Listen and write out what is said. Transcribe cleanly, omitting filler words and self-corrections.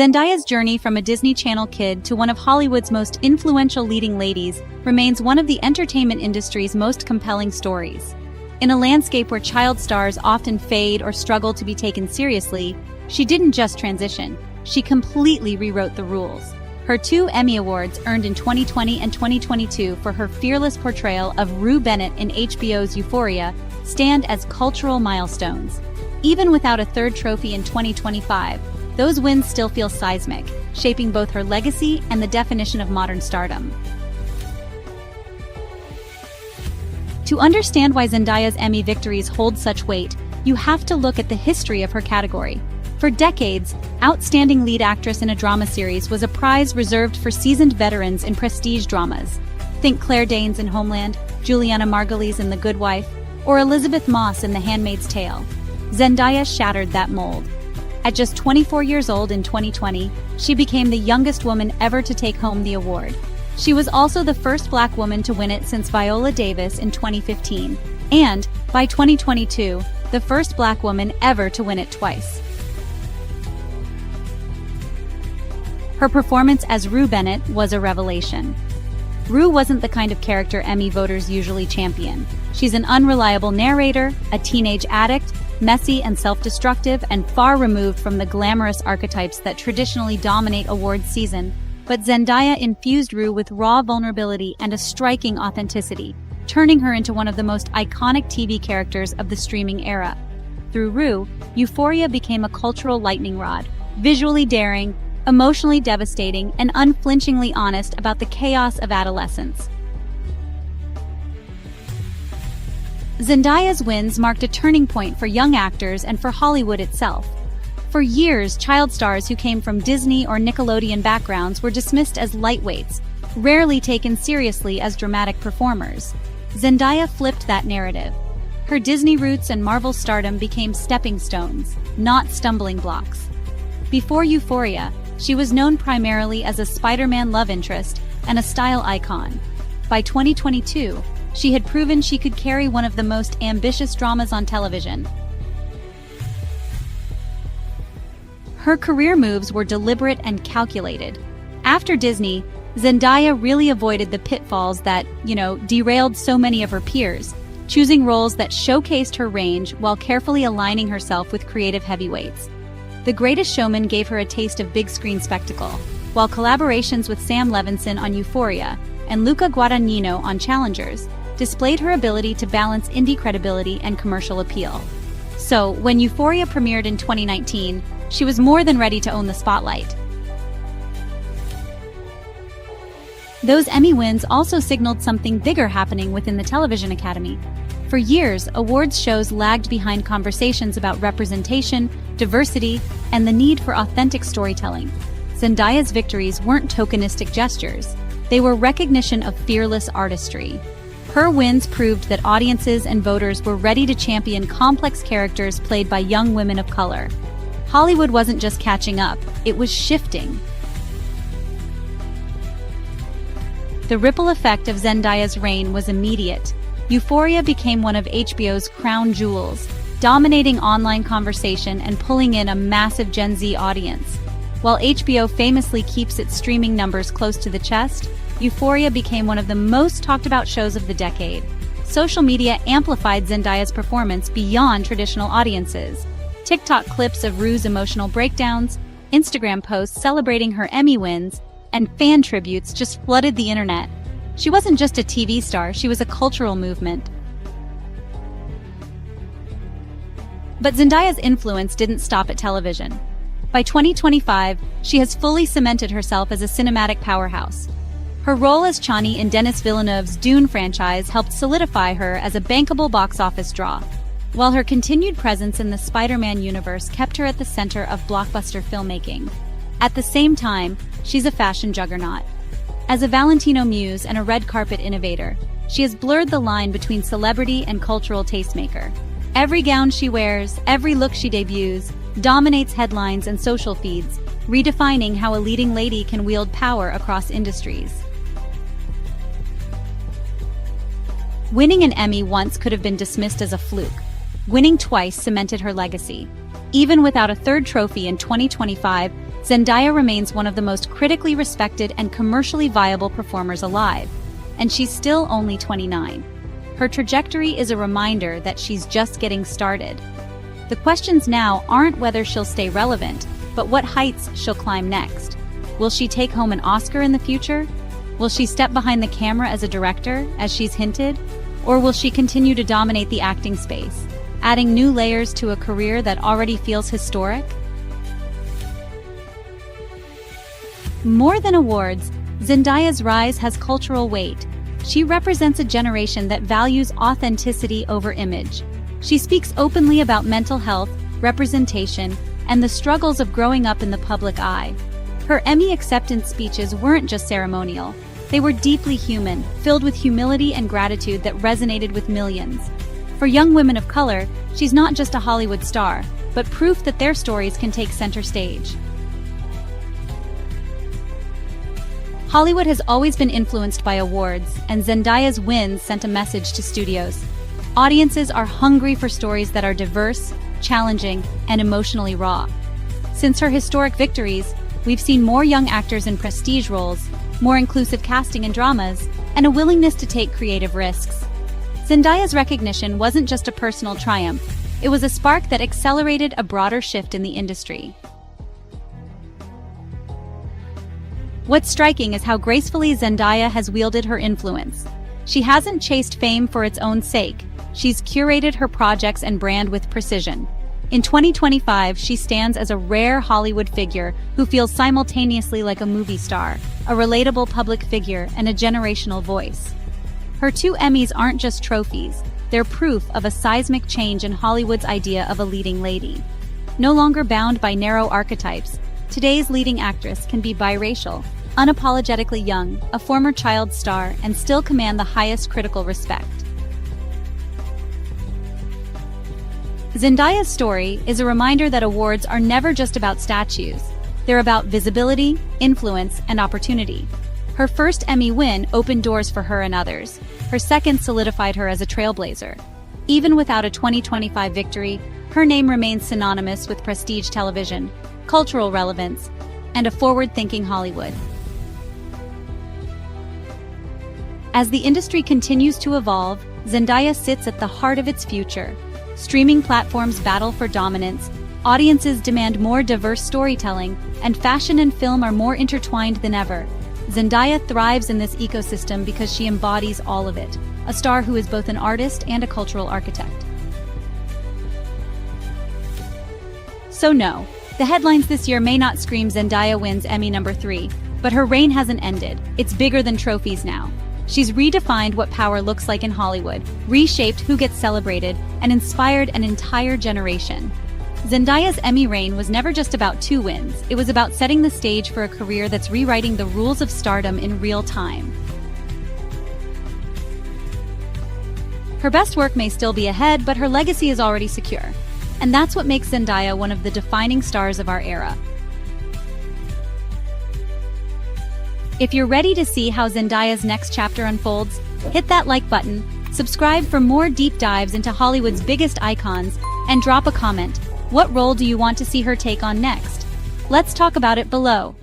Zendaya's journey from a Disney Channel kid to one of Hollywood's most influential leading ladies remains one of the entertainment industry's most compelling stories. In a landscape where child stars often fade or struggle to be taken seriously, she didn't just transition, she completely rewrote the rules. Her 2 Emmy Awards, earned in 2020 and 2022 for her fearless portrayal of Rue Bennett in HBO's Euphoria, stand as cultural milestones. Even without a 3rd trophy in 2025, those wins still feel seismic, shaping both her legacy and the definition of modern stardom. To understand why Zendaya's Emmy victories hold such weight, you have to look at the history of her category. For decades, Outstanding Lead Actress in a Drama Series was a prize reserved for seasoned veterans in prestige dramas. Think Claire Danes in Homeland, Juliana Margulies in The Good Wife, or Elizabeth Moss in The Handmaid's Tale. Zendaya shattered that mold. At just 24 years old in 2020, she became the youngest woman ever to take home the award. She was also the first Black woman to win it since Viola Davis in 2015, and, by 2022, the first Black woman ever to win it twice. Her performance as Rue Bennett was a revelation. Rue wasn't the kind of character Emmy voters usually champion. She's an unreliable narrator, a teenage addict, messy and self-destructive, and far removed from the glamorous archetypes that traditionally dominate awards season. But Zendaya infused Rue with raw vulnerability and a striking authenticity, turning her into one of the most iconic TV characters of the streaming era. Through Rue, Euphoria became a cultural lightning rod, visually daring, emotionally devastating, and unflinchingly honest about the chaos of adolescence. Zendaya's wins marked a turning point for young actors and for Hollywood itself. For years, child stars who came from Disney or Nickelodeon backgrounds were dismissed as lightweights, rarely taken seriously as dramatic performers. Zendaya flipped that narrative. Her Disney roots and Marvel stardom became stepping stones, not stumbling blocks. Before Euphoria, she was known primarily as a Spider-Man love interest and a style icon. By 2022, she had proven she could carry one of the most ambitious dramas on television. Her career moves were deliberate and calculated. After Disney, Zendaya really avoided the pitfalls that, derailed so many of her peers, choosing roles that showcased her range while carefully aligning herself with creative heavyweights. The Greatest Showman gave her a taste of big-screen spectacle, while collaborations with Sam Levinson on Euphoria and Luca Guadagnino on Challengers displayed her ability to balance indie credibility and commercial appeal. So, when Euphoria premiered in 2019, she was more than ready to own the spotlight. Those Emmy wins also signaled something bigger happening within the Television Academy. For years, awards shows lagged behind conversations about representation, diversity, and the need for authentic storytelling. Zendaya's victories weren't tokenistic gestures. They were recognition of fearless artistry. Her wins proved that audiences and voters were ready to champion complex characters played by young women of color. Hollywood wasn't just catching up, it was shifting. The ripple effect of Zendaya's reign was immediate. Euphoria became one of HBO's crown jewels, dominating online conversation and pulling in a massive Gen Z audience. While HBO famously keeps its streaming numbers close to the chest, Euphoria became one of the most talked about shows of the decade. Social media amplified Zendaya's performance beyond traditional audiences. TikTok clips of Rue's emotional breakdowns, Instagram posts celebrating her Emmy wins, and fan tributes just flooded the internet. She wasn't just a TV star, she was a cultural movement. But Zendaya's influence didn't stop at television. By 2025, she has fully cemented herself as a cinematic powerhouse. Her role as Chani in Denis Villeneuve's Dune franchise helped solidify her as a bankable box office draw, while her continued presence in the Spider-Man universe kept her at the center of blockbuster filmmaking. At the same time, she's a fashion juggernaut. As a Valentino muse and a red carpet innovator, she has blurred the line between celebrity and cultural tastemaker. Every gown she wears, every look she debuts, dominates headlines and social feeds, redefining how a leading lady can wield power across industries. Winning an Emmy once could have been dismissed as a fluke. Winning twice cemented her legacy. Even without a 3rd trophy in 2025, Zendaya remains one of the most critically respected and commercially viable performers alive, and she's still only 29. Her trajectory is a reminder that she's just getting started. The questions now aren't whether she'll stay relevant, but what heights she'll climb next. Will she take home an Oscar in the future? Will she step behind the camera as a director, as she's hinted? Or will she continue to dominate the acting space, adding new layers to a career that already feels historic? More than awards, Zendaya's rise has cultural weight. She represents a generation that values authenticity over image. She speaks openly about mental health, representation, and the struggles of growing up in the public eye. Her Emmy acceptance speeches weren't just ceremonial. They were deeply human, filled with humility and gratitude that resonated with millions. For young women of color, she's not just a Hollywood star, but proof that their stories can take center stage. Hollywood has always been influenced by awards, and Zendaya's wins sent a message to studios. Audiences are hungry for stories that are diverse, challenging, and emotionally raw. Since her historic victories, we've seen more young actors in prestige roles, more inclusive casting in dramas, and a willingness to take creative risks. Zendaya's recognition wasn't just a personal triumph, it was a spark that accelerated a broader shift in the industry. What's striking is how gracefully Zendaya has wielded her influence. She hasn't chased fame for its own sake. She's curated her projects and brand with precision. In 2025, she stands as a rare Hollywood figure who feels simultaneously like a movie star, a relatable public figure, and a generational voice. Her 2 Emmys aren't just trophies, they're proof of a seismic change in Hollywood's idea of a leading lady. No longer bound by narrow archetypes, today's leading actress can be biracial, unapologetically young, a former child star, and still command the highest critical respect. Zendaya's story is a reminder that awards are never just about statues. They're about visibility, influence, and opportunity. Her first Emmy win opened doors for her and others. Her second solidified her as a trailblazer. Even without a 2025 victory, her name remains synonymous with prestige television, cultural relevance, and a forward-thinking Hollywood. As the industry continues to evolve, Zendaya sits at the heart of its future. Streaming platforms battle for dominance, audiences demand more diverse storytelling, and fashion and film are more intertwined than ever. Zendaya thrives in this ecosystem because she embodies all of it, a star who is both an artist and a cultural architect. So no, the headlines this year may not scream Zendaya wins Emmy number 3, but her reign hasn't ended. It's bigger than trophies now. She's redefined what power looks like in Hollywood, reshaped who gets celebrated, and inspired an entire generation. Zendaya's Emmy reign was never just about 2 wins, it was about setting the stage for a career that's rewriting the rules of stardom in real time. Her best work may still be ahead, but her legacy is already secure. And that's what makes Zendaya one of the defining stars of our era. If you're ready to see how Zendaya's next chapter unfolds, hit that like button, subscribe for more deep dives into Hollywood's biggest icons, and drop a comment. What role do you want to see her take on next? Let's talk about it below.